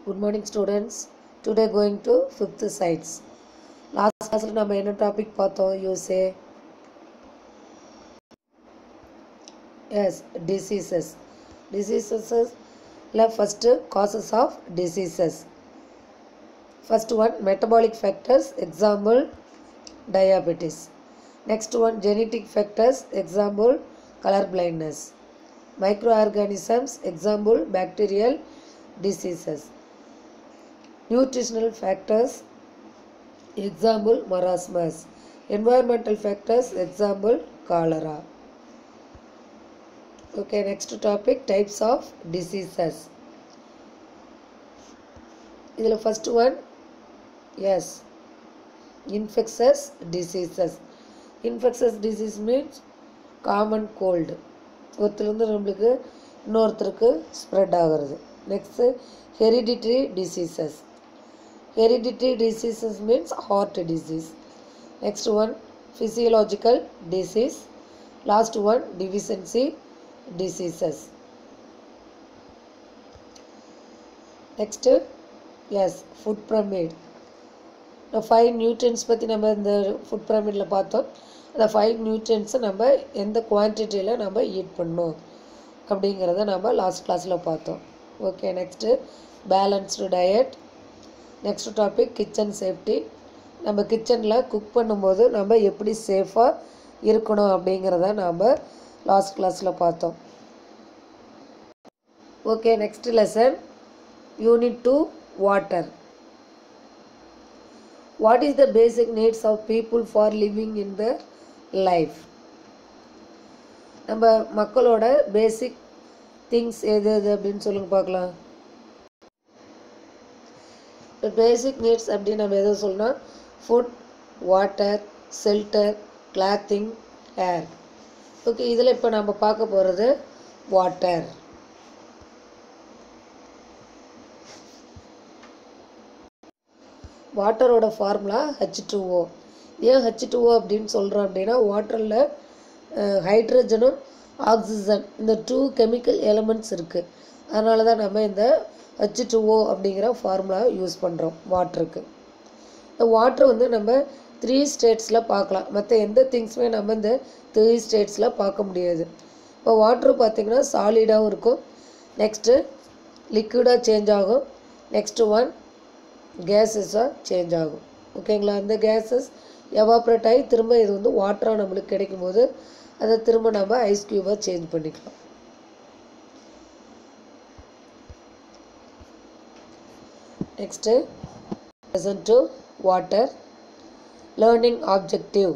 Good morning students. Today going to 5th science. Last class la nama enna topic paathom you say? Yes, diseases. Diseases la first causes of diseases. First one metabolic factors, example diabetes. Next one genetic factors, example color blindness. Microorganisms, example bacterial diseases. Nutritional factors, example marasmus. Environmental factors, example cholera. Okay, next topic types of diseases. Idhula first one, yes, infectious diseases. Infectious disease means common cold. ஒருத்தருந்து நம்மளுக்கு இன்னொருத்தருக்கு spread ஆகிறது. Next hereditary diseases. Hereditary diseases means heart disease. Next one physiological disease. Last one deficiency diseases. Next, yes, food pyramid. The 5 nutrients பற்றி நம்ம இந்த food பிரமிடில் பார்த்தோம். அந்த 5 nutrients நம்ம எந்த குவான்டிட்டியில் நம்ம ஈட் பண்ணணும் அப்படிங்கிறத நம்ம லாஸ்ட் கிளாஸில் பார்த்தோம். Okay, next balanced diet. Next topic kitchen safety. நம்ம கிச்சனில் குக் பண்ணும்போது நம்ம எப்படி சேஃபாக இருக்கணும் அப்படிங்கிறத நம்ம லாஸ்ட் கிளாஸில் பார்த்தோம். Okay, next lesson unit 2 water. What is the basic needs of people for living in their life? நம்ம மக்களோட பேசிக் திங்ஸ் எது எது அப்படின்னு சொல்லுங்க பார்க்கலாம். பேசிக் நீட்ஸ் அப்படின்னு நம்ம எதை சொல்லணும்? ஃபுட், வாட்டர், ஷெல்டர், கிளாத்திங், ஏர். ஓகே, இதில் இப்போ நம்ம பார்க்க போகிறது வாட்டர். வாட்டரோட ஃபார்முலா H2O. ஏன் H2O அப்படின்னு சொல்கிறோம் அப்படின்னா வாட்டரில் ஹைட்ரஜனும் ஆக்சிஜன் இந்த 2 கெமிக்கல் எலிமெண்ட்ஸ் இருக்குது. அதனால தான் நம்ம இந்த H2O அப்படிங்கிற ஃபார்முலா யூஸ் பண்ணுறோம் வாட்டருக்கு. இந்த வாட்டர் வந்து நம்ம 3 ஸ்டேட்ஸில் பார்க்கலாம். மற்ற எந்த திங்ஸுமே நம்ம இந்த 3 ஸ்டேட்ஸில் பார்க்க முடியாது. இப்போ வாட்ரு பார்த்திங்கன்னா சாலிடாகவும் இருக்கும், நெக்ஸ்ட்டு லிக்விடாக சேஞ்ச் ஆகும், நெக்ஸ்ட்டு ஒன் கேஸஸாக சேஞ்ச் ஆகும். ஓகேங்களா? அந்த கேஸஸ் எவாப்ரேட் ஆகி திரும்ப இது வந்து வாட்டராக நம்மளுக்கு கிடைக்கும் போது அதை திரும்ப நம்ம ஐஸ் க்யூபாக சேஞ்ச் பண்ணிக்கலாம். Next listen to water. Learning objective.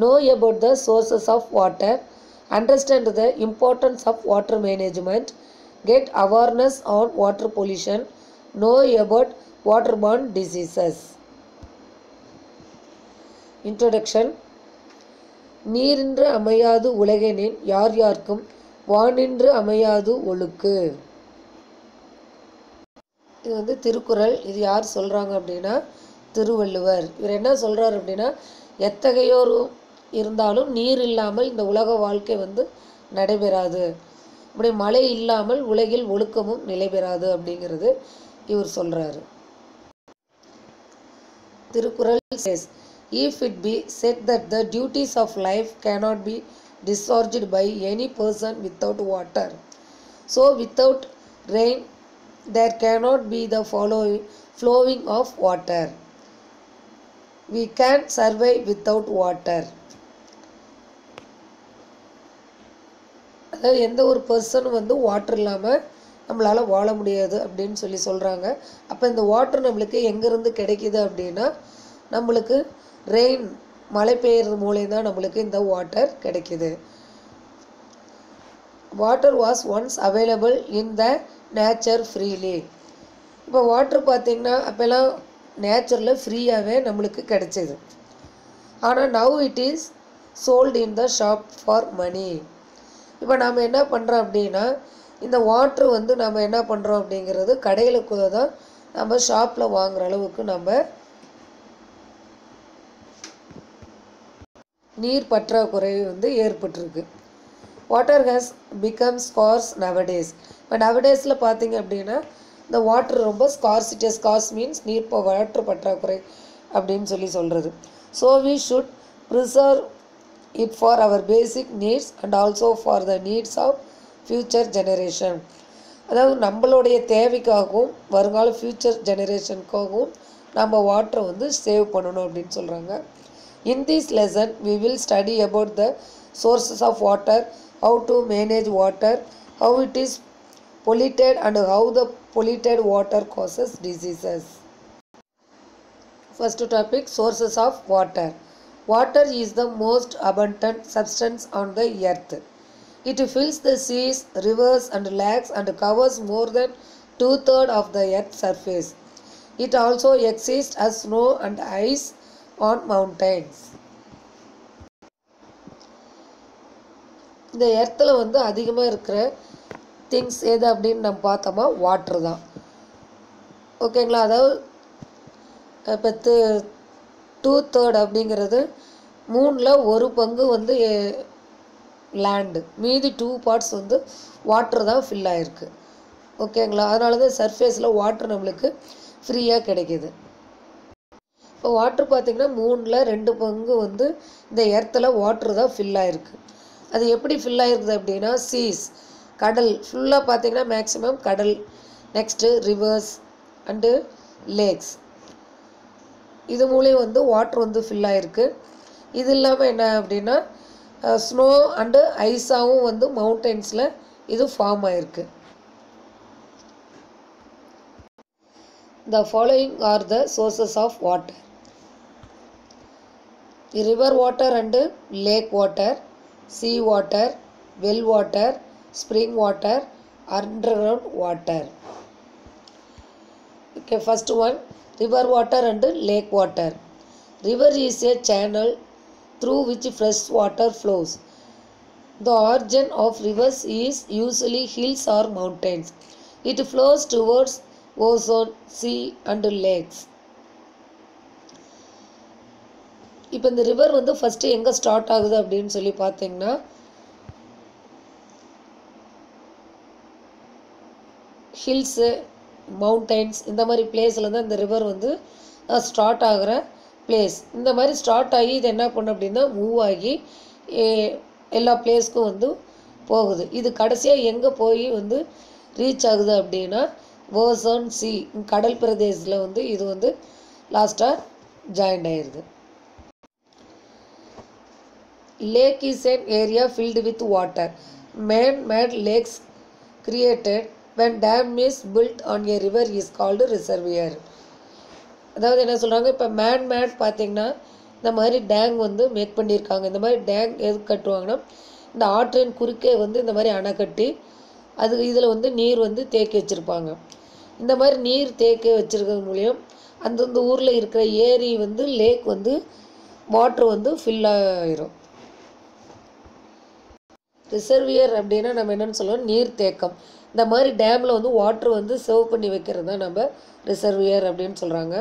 Know about the sources of water. Understand the importance of water management. Get awareness on water pollution. Know about waterborne diseases. Introduction. நீரின்று அமையாது உலகெனின் யார் யார்க்கும் வானின்று அமையாது ஒழுக்கு. இது வந்து திருக்குறள். இது யார் சொல்கிறாங்க அப்படின்னா திருவள்ளுவர். இவர் என்ன சொல்கிறார் அப்படின்னா எத்தகையோரு இருந்தாலும் நீர் இல்லாமல் இந்த உலக வாழ்க்கை வந்து நடைபெறாது, இப்படி மழை இல்லாமல் உலகில் ஒழுக்கமும் நிலைபெறாது அப்படிங்கிறது இவர் சொல்கிறாரு. Thirukkural says, if it be said that the duties of life cannot be discharged by any person without water, so without rain there cannot be the flowing of water. We can't survive without water. அதாவது எந்த ஒரு பர்சனும் வந்து water இல்லாமல் நம்மளால் வாழ முடியாது அப்படின்னு சொல்கிறாங்க. அப்போ இந்த வாட்டர் நம்மளுக்கு எங்கேருந்து கிடைக்கிது அப்படின்னா நம்மளுக்கு ரெயின் மழை பெய்யறது மூலம் தான் நம்மளுக்கு இந்த வாட்டர் கிடைக்கிது. Water was once available in the nature freely. இப்போ வாட்டர் பார்த்திங்கன்னா அப்போல்லாம் நேச்சரில் ஃப்ரீயாகவே நம்மளுக்கு கிடைச்சிது. ஆனால் now it is sold in the shop for money. இப்போ நாம் என்ன பண்ணுறோம் அப்படின்னா இந்த வாட்ரு வந்து நம்ம என்ன பண்ணுறோம் அப்படிங்கிறது கடைகளுக்கு தான் நம்ம ஷாப்பில் வாங்குகிற அளவுக்கு நம்ம நீர் பற்றாக்குறை வந்து ஏற்பட்டிருக்கு. Water has become scarce nowadays. இப்போ நவடேஸில் பார்த்திங்க அப்படின்னா இந்த வாட்டர் ரொம்ப ஸ்கார்சிட்டி, ஸ்கார்ஸ் மீன்ஸ் நீர் வாட்டர் பற்றாக்குறை அப்படின்னு சொல்கிறது. So we should preserve it for our basic needs and also for the needs of future generation. அதாவது நம்மளுடைய தேவைக்காகவும் வருங்கால ஃப்யூச்சர் ஜெனரேஷனுக்காகவும் நம்ம வாட்டரை வந்து சேவ் பண்ணணும் அப்படின்னு சொல்கிறாங்க. In this lesson, we will study about the sources of water, how to manage water, how it is polluted and how the polluted water causes diseases. First topic, sources of water. Water is the most abundant substance on the earth. It fills the seas, rivers and lakes and covers more than 2/3 of the earth's surface. It also exists as snow and ice on mountains. இந்த எர்த்தில் வந்து அதிகமாக இருக்கிற things எது அப்படின்னு நம்ம பார்த்தோமா water தான். ஓகேங்களா? அதாவது இப்போ 2/3 அப்படிங்கிறது 1/3 பங்கு வந்து லேண்டு, மீதி 2 பார்ட்ஸ் வந்து வாட்டர் தான் ஃபில் ஆகிருக்கு. ஓகேங்களா? அதனால தான் சர்ஃபேஸில் வாட்டர் நம்மளுக்கு ஃப்ரீயாக கிடைக்கிது. இப்போ வாட்ரு பார்த்திங்கன்னா 3/2 பங்கு வந்து இந்த எர்த்தில் வாட்ரு தான் ஃபில் ஆகிருக்கு. அது எப்படி ஃபில் ஆகிருக்குது அப்படின்னா சீஸ், கடல் ஃபுல்லாக பார்த்திங்கன்னா மேக்ஸிமம் கடல், நெக்ஸ்ட்டு ரிவர்ஸ் அண்டு லேக்ஸ், இது மூலியம் வந்து வாட்ரு வந்து ஃபில் ஆகிருக்கு. இது இல்லாமல் என்ன அப்படின்னா ஸ்னோ அண்டு ஐஸாகவும் வந்து மவுண்டன்ஸில் இது ஃபார்ம் ஆகிருக்கு. The following are the sources of water: river water and lake water, sea water, well water, spring water, underground water. Okay, first one, river water and lake water. River is a channel through which fresh water flows. The origin of rivers is usually hills or mountains. It flows towards ocean, sea and lakes. இப்போ இந்த river வந்து first எங்கே start ஆகுது அப்படின்னு சொல்லி பார்த்தீங்கன்னா hills, mountains இந்த மாதிரி பிளேஸில் தான் இந்த ரிவர் வந்து ஸ்டார்ட் ஆகிற பிளேஸ். இந்த மாதிரி ஸ்டார்ட் ஆகி இது என்ன பண்ணும் அப்படின்னா மூவ் ஆகி எல்லா பிளேஸ்க்கும் வந்து போகுது. இது கடைசியாக எங்கே போய் வந்து ரீச் ஆகுது அப்படின்னா ஓசோன் சி, கடல் பிரதேசத்தில் வந்து இது வந்து லாஸ்ட்டாக ஜாயின்ட் ஆயிடுது. Lake is an area filled with water. Man-made lakes created when dam is built on a river is called reservoir. அதாவது என்ன சொல்கிறாங்க, இப்போ மேட் பார்த்திங்கன்னா இந்த மாதிரி டேங் வந்து மேக் பண்ணியிருக்காங்க. இந்த மாதிரி டேங் எதுக்கு கட்டுவாங்கன்னா இந்த ஆற்றின் குறுக்கே வந்து இந்த மாதிரி அணை கட்டி அது இதில் வந்து நீர் வந்து தேக்கி வச்சுருப்பாங்க. இந்த மாதிரி நீர் தேக்கி வச்சுருக்கிறது மூலியம் அந்தந்த ஊரில் இருக்கிற ஏரி வந்து லேக் வந்து வாட்ரு வந்து ஃபில் ஆகிரும். ரிசர்வியர் அப்படின்னா நம்ம என்னென்னு சொல்லுவோம், நீர் தேக்கம். இந்த மாதிரி டேமில் வந்து வாட்ரு வந்து சேவ் பண்ணி வைக்கிறது தான் நம்ம ரிசர்வியர் அப்படின்னு சொல்கிறாங்க.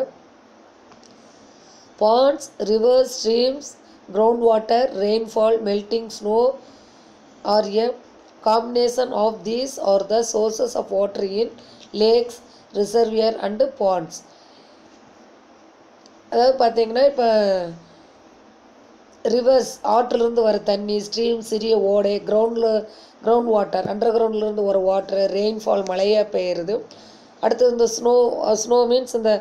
Ponds, rivers, streams, ground water, rainfall, melting snow or a combination of these are the sources of water in lakes, reservoir and ponds. அதாவது பார்த்தீங்கன்னா இப்போ ரிவர்ஸ் ஆற்றிலிருந்து வர தண்ணி, ஸ்ட்ரீம் சிறிய ஓடை, கிரவுண்ட் வாட்டர் அண்டர் கிரவுண்ட்லேருந்து வர வாட்டர், ரெயின்ஃபால் மழையாக பெய்யுறது. அடுத்தது இந்த ஸ்னோ மீன்ஸ் இந்த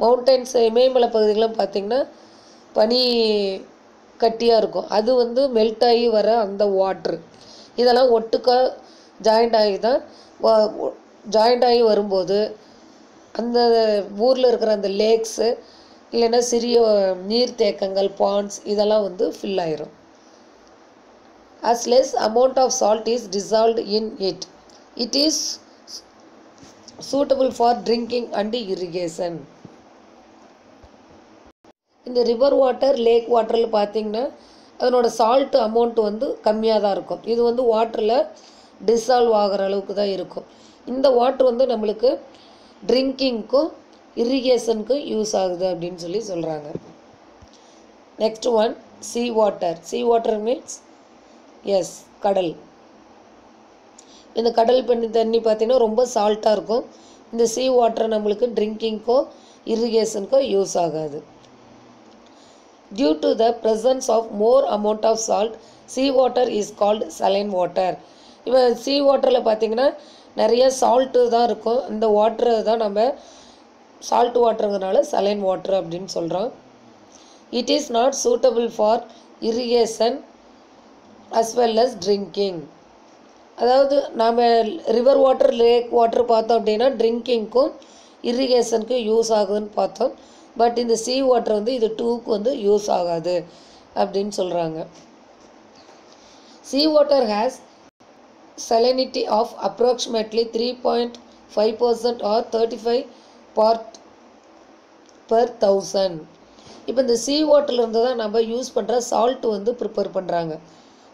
மவுண்டன்ஸ் இமயமலை பகுதிகளும் பார்த்திங்கன்னா பனி கட்டியாக இருக்கும், அது வந்து மெல்ட் ஆகி வர அந்த வாட்ரு. இதெல்லாம் ஒட்டுக்கா ஜாயிண்ட் ஆகி வரும்போது அந்த ஊரில் இருக்கிற அந்த லேக்ஸு இல்லைன்னா சிறிய நீர்த்தேக்கங்கள், பாண்ட்ஸ் இதெல்லாம் வந்து ஃபில் ஆயிரும். as less amount of salt is dissolved in it, it is suitable for drinking and irrigation. இந்த ரிவர் வாட்டர், லேக் வாட்டரில் பார்த்திங்கன்னா அதனோட சால்ட்டு அமௌண்ட் வந்து கம்மியாக தான் இருக்கும். இது வந்து வாட்டரில் டிசால்வ் ஆகிற அளவுக்கு தான் இருக்கும். இந்த வாட்ரு வந்து நம்மளுக்கு ட்ரிங்கிங்க்கும் இரிகேஷனுக்கும் யூஸ் ஆகுது அப்படின்னு சொல்கிறாங்க. Next one, sea water. Sea water means கடல். இந்த கடல் தண்ணி பார்த்திங்கன்னா ரொம்ப சால்ட்டாக இருக்கும், இந்த சீ வாட்டர் நம்மளுக்கு ட்ரிங்கிங்க்கோ இரிகேஷனுக்கோ யூஸ் ஆகாது. Due to the presence of more amount of salt, sea water is called saline water. இப்போ சீ வாட்டரில் பார்த்தீங்கன்னா நிறைய சால்ட்டு தான் இருக்கும். இந்த வாட்டரை தான் நம்ம சால்ட் வாட்டருங்கிறனால சலைன் வாட்டர் அப்படின்னு சொல்கிறோம். It is not suitable for irrigation as well as drinking. அதாவது நாம் ரிவர் வாட்டர் லேக் வாட்டர் பார்த்தோம் அப்படின்னா ட்ரிங்கிங்க்கும் இரிகேஷனுக்கும் யூஸ் ஆகுதுன்னு பார்த்தோம். பட் இந்த சீ வாட்டர் வந்து இது டூக்கு வந்து யூஸ் ஆகாது அப்படின்னு சொல்கிறாங்க. Sea water has salinity of approximately 3.5% or 35 part per 1000. இப்போ இந்த சீ வாட்டர்லேருந்து தான் நம்ம யூஸ் பண்ணுற சால்ட் வந்து ப்ரிப்பேர் பண்ணுறாங்க.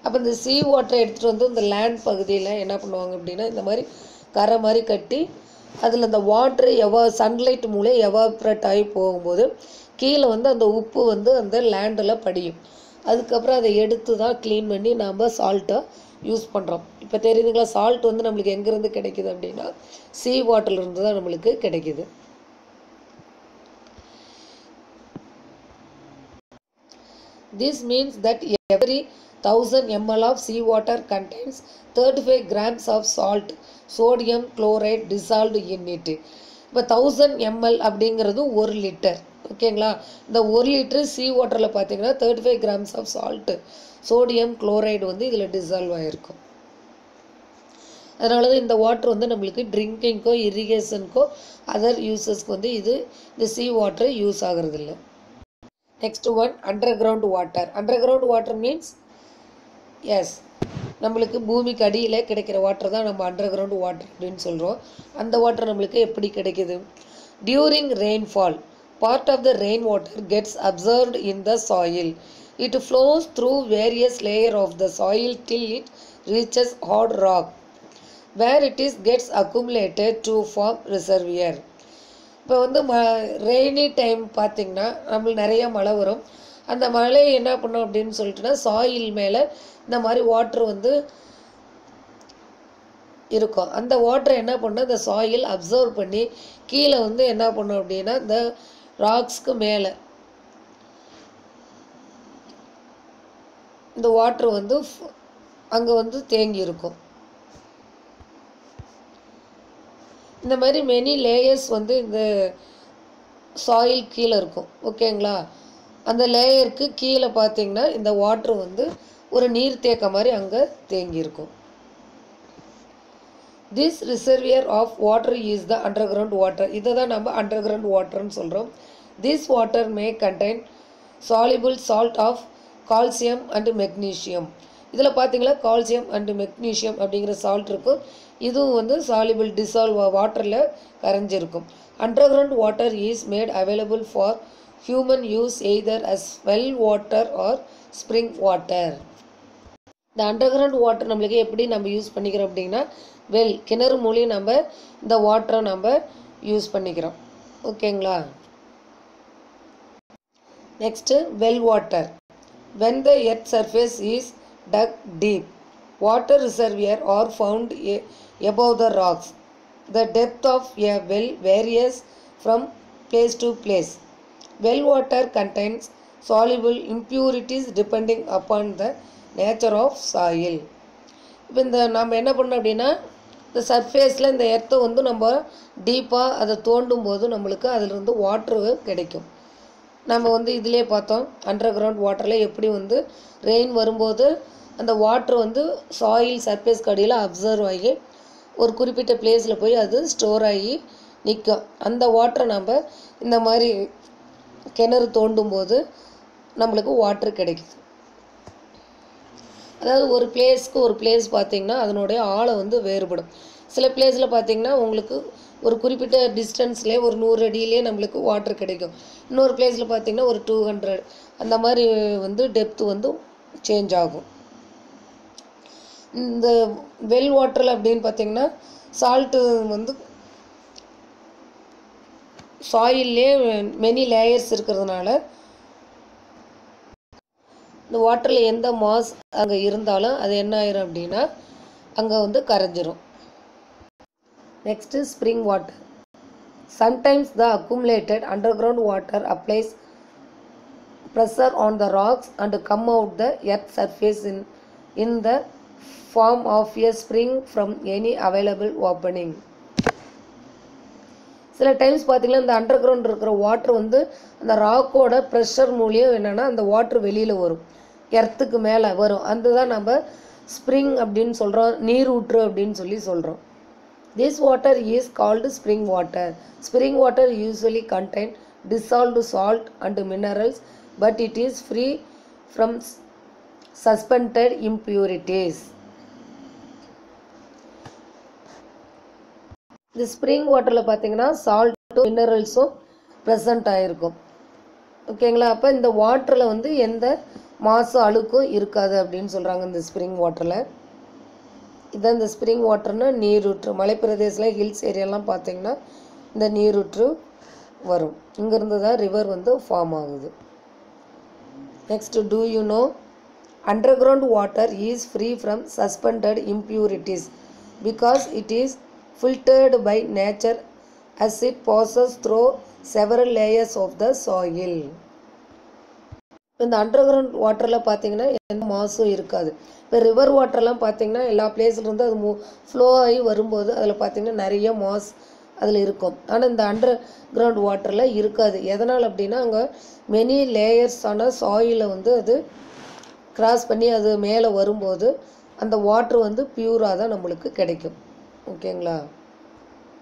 அப்போ இந்த சீ வாட்டரை எடுத்துகிட்டு வந்து இந்த லேண்ட் பகுதியில் என்ன பண்ணுவாங்க அப்படின்னா இந்த மாதிரி கரை மாதிரி கட்டி அதில் இந்த வாட்ரு சன்லைட் மூலம் எவாப்ரேட் ஆகி போகும்போது கீழே வந்து அந்த உப்பு வந்து அந்த லேண்டில் படியும். அதுக்கப்புறம் அதை எடுத்து தான் க்ளீன் பண்ணி நாம் சால்ட்டை யூஸ் பண்ணுறோம். இப்போ தெரியுதுங்களா, சால்ட் வந்து நம்மளுக்கு எங்கேருந்து கிடைக்குது அப்படின்னா சீ வாட்டர்லேருந்து தான் நம்மளுக்கு கிடைக்குது. This means that every 1000 ml of seawater contains 35 grams of salt, sodium chloride dissolved in it. இப்போ 1000 ml அப்படிங்கிறது 1 லிட்டர். ஓகேங்களா, இந்த 1 லிட்டர் சீ வாட்டரில் பார்த்தீங்கன்னா 35 grams of salt sodium chloride வந்து இதில் டிசால்வ் ஆகிருக்கும். அதனால தான் இந்த வாட்டர் வந்து நம்மளுக்கு ட்ரிங்கிங்க்கோ இரிகேஷனுக்கோ அதர் யூசஸ்க்கு வந்து இந்த சீ வாட்டர் யூஸ் ஆகிறது இல்லை. Next one under ground water. Under ground water means எஸ் நம்மளுக்கு பூமிக்கு அடியில் கிடைக்கிற வாட்டர் தான் நம்ம அண்டர் கிரவுண்ட் வாட்டர் அப்படின்னு சொல்கிறோம். அந்த வாட்டர் நம்மளுக்கு எப்படி கிடைக்குது? During rainfall part of the rain water gets absorbed in the soil. It flows through various layer of the soil till it reaches hard rock where it is gets accumulated to form reservoir. இப்போ வந்து rainy time பார்த்திங்கன்னா நம்மளுக்கு நிறைய மழை வரும். அந்த மழையை என்ன பண்ணோம் அப்படின்னு சொல்லிட்டுனா சாயில் மேலே இந்த மாதிரி வாட்ரு வந்து இருக்கும். அந்த வாட்டரை என்ன பண்ணோம் இந்த சாயில் அப்சர்வ் பண்ணி கீழே வந்து என்ன பண்ணோம் அப்படின்னா இந்த ராக்ஸ்க்கு மேலே இந்த வாட்ரு வந்து அங்கே வந்து தேங்கி இருக்கும். இந்த மாதிரி மெனி லேயர்ஸ் வந்து இந்த சாயில் கீழே இருக்கும். ஓகேங்களா, அந்த லேயருக்கு கீழே பார்த்தீங்கன்னா இந்த வாட்ரு வந்து ஒரு நீர்த்தேக்க மாதிரி அங்கே தேங்கி இருக்கும். This reservoir of water is the under ground water. இதை தான் நம்ம அண்டர் கிரவுண்ட் வாட்டர்னு சொல்கிறோம். This water may contain soluble salt of calcium and magnesium. இதில் பார்த்தீங்களா கால்சியம் அண்டு மெக்னீஷியம் அப்படிங்கிற சால்ட் இருக்கும். இதுவும் வந்து சாலிபிள் டிசால்வ் வாட்டரில் கரைஞ்சிருக்கும். Under ground water is made available for human use either as well water or spring water. இந்த under ground water நம்மளுக்கு எப்படி நம்ம யூஸ் பண்ணிக்கிறோம் அப்படின்னா வெல் கிணறு மூலியம் நம்ம இந்த வாட்டரை நம்ம யூஸ் பண்ணிக்கிறோம். ஓகேங்களா, next well water. When the earth surface is dug deep, water reservoir are found above the rocks. The depth of a well varies from place to place. Well water contains soluble impurities depending upon the nature of soil. இப்போ இந்த நம்ம என்ன பண்ணோம் அப்படின்னா இந்த சர்ஃபேஸில் இந்த எர்த்தை வந்து நம்ம டீப்பாக அதை தோண்டும் போது நம்மளுக்கு அதிலிருந்து வாட்ரு கிடைக்கும். நம்ம வந்து இதிலே பார்த்தோம் அண்டர் கிரவுண்ட் வாட்டரில் எப்படி வந்து ரெயின் வரும்போது அந்த வாட்ரு வந்து சாயில் சர்ஃபேஸ் கடியில் அப்சர்வ் ஆகி ஒரு குறிப்பிட்ட பிளேஸில் போய் அது ஸ்டோர் ஆகி நிற்கும். அந்த வாட்டரை நம்ம இந்த மாதிரி கிணறு தோண்டும் போது நம்மளுக்கு வாட்ரு கிடைக்குது. அதாவது ஒரு பிளேஸ்க்கு ஒரு பிளேஸ் பார்த்திங்கன்னா அதனுடைய ஆழம் வந்து வேறுபடும். சில பிளேஸில் பார்த்திங்கன்னா உங்களுக்கு ஒரு குறிப்பிட்ட டிஸ்டன்ஸ்லேயே ஒரு 100 அடியிலே நம்மளுக்கு வாட்ரு கிடைக்கும். இன்னொரு பிளேஸில் பார்த்திங்கன்னா ஒரு 200 அந்த மாதிரி வந்து டெப்த்து வந்து சேஞ்ச் ஆகும். இந்த வெல் வாட்டரில் அப்படின்னு பார்த்திங்கன்னா சால்ட்டு வந்து சாயில்லே மெனி லேயர்ஸ் இருக்கிறதுனால இந்த வாட்டரில் எந்த மாஸ் அங்கே இருந்தாலும் அது என்ன ஆயிரும் அப்படின்னா அங்கே வந்து கரைஞ்சிரும். Next spring water. Sometimes the accumulated underground water applies pressure on the rocks and come out the earth surface in the form of a spring from any available opening. சில டைம்ஸ் பார்த்தீங்கன்னா இந்த அண்டர் கிரவுண்ட் இருக்கிற water வந்து அந்த ராக்கோட pressure மூலியம் என்னென்னா அந்த water வெளியில் வரும், எர்த்துக்கு மேலே வரும். அதுதான் நம்ம ஸ்ப்ரிங் அப்படின்னு சொல்கிறோம், நீர் ஊற்று அப்படின்னு சொல்கிறோம். This water is called spring water. Spring water usually contain dissolved salt and minerals, but it is free from suspended impurities. இந்த ஸ்ப்ரிங் வாட்டரில் பார்த்தீங்கன்னா சால்ட்டும் மினரல்ஸும் ப்ரெசண்ட் ஆகிருக்கும். ஓகேங்களா? அப்போ இந்த வாட்டரில் வந்து எந்த மாசு அழுக்கும் இருக்காது அப்படின்னு சொல்கிறாங்க இந்த ஸ்ப்ரிங் வாட்டரில். இதான் இந்த ஸ்ப்ரிங் வாட்டர்னா நீரூற்று. மலைப்பிரதேசத்தில் ஹில்ஸ் ஏரியாலாம் பார்த்தீங்கன்னா இந்த நீரூற்று வரும். இங்கேருந்து தான் ரிவர் வந்து ஃபார்ம் ஆகுது. Next, do you know underground water is free from suspended impurities because it is filtered by nature as it passes through several layers of the soil. இந்த அண்டர்கிரவுண்ட் வாட்டரில் பார்த்தீங்கன்னா எந்த மாசும் இருக்காது. இப்போ ரிவர் வாட்டர்லாம் பார்த்தீங்கன்னா எல்லா பிளேஸ்லேருந்து அது ஃப்ளோ ஆகி வரும்போது அதில் பார்த்தீங்கன்னா நிறைய மாஸ் அதில் இருக்கும். ஆனால் இந்த அண்டர் கிரவுண்ட் வாட்டரில் இருக்காது. எதனால் அப்படின்னா அங்கே மெனி லேயர்ஸான சாயிலை வந்து அது கிராஸ் பண்ணி அது மேலே வரும்போது அந்த வாட்ரு வந்து பியூராக தான் நம்மளுக்கு கிடைக்கும். ஓகேங்களா?